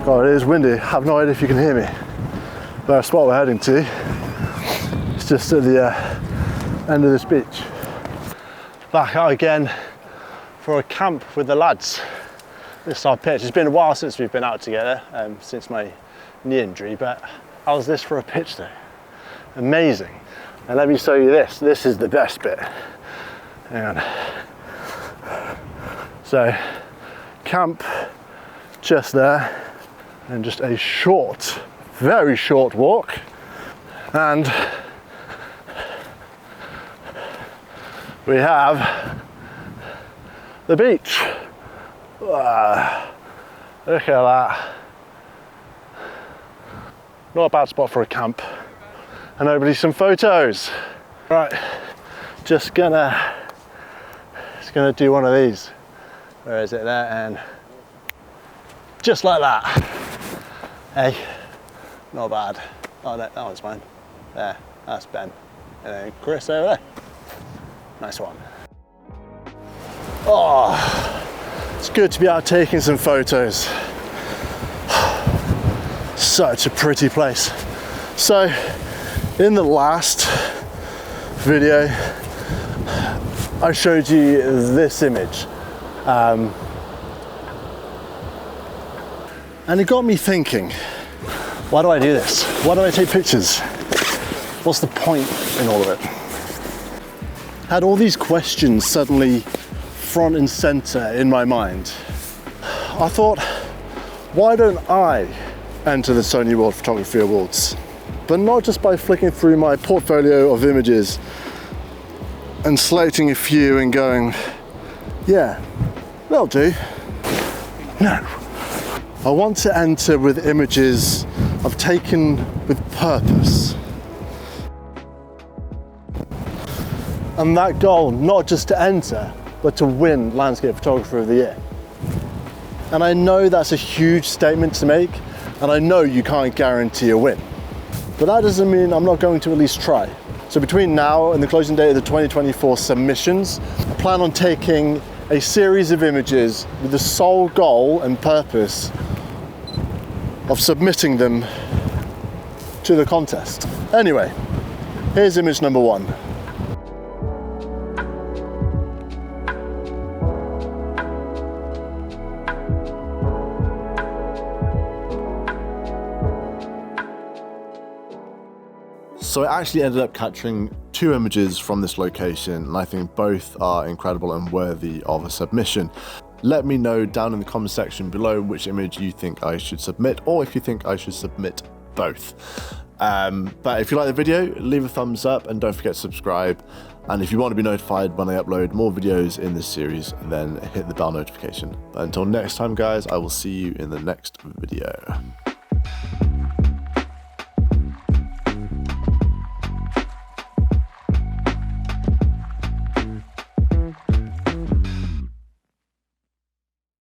God, it is windy. I have no idea if you can hear me. The spot we're heading to, it's just at the end of this beach. Back out again for a camp with the lads. This is our pitch. It's been a while since we've been out together, since my knee injury, but how's this for a pitch though? Amazing. And let me show you this. This is the best bit. Hang on. So, camp just there, and just a short, very short walk, and we have the beach. Look at that. Not a bad spot for a camp. And hopefully some photos. Right, just gonna do one of these. Where is it there? And just like that. Hey, not bad. Oh, that one's mine. There, that's Ben. And then Chris over there. Nice one. Oh, it's good to be out taking some photos. Such a pretty place. So, in the last video, I showed you this image. And it got me thinking, why do I do this? Why do I take pictures? What's the point in all of it? Had all these questions suddenly front and center in my mind. I thought, why don't I enter the Sony World Photography Awards? But not just by flicking through my portfolio of images and selecting a few and going, yeah, that'll do. No. I want to enter with images I've taken with purpose. And that goal, not just to enter, but to win Landscape Photographer of the Year. And I know that's a huge statement to make, and I know you can't guarantee a win. But that doesn't mean I'm not going to at least try. So between now and the closing date of the 2024 submissions, I plan on taking a series of images with the sole goal and purpose of submitting them to the contest. Anyway, here's image number one. So I actually ended up capturing two images from this location, and I think both are incredible and worthy of a submission. Let me know down in the comment section below which image you think I should submit, or if you think I should submit both. But if you like the video, leave a thumbs up and don't forget to subscribe. And if you want to be notified when I upload more videos in this series, then hit the bell notification. But until next time guys, I will see you in the next video.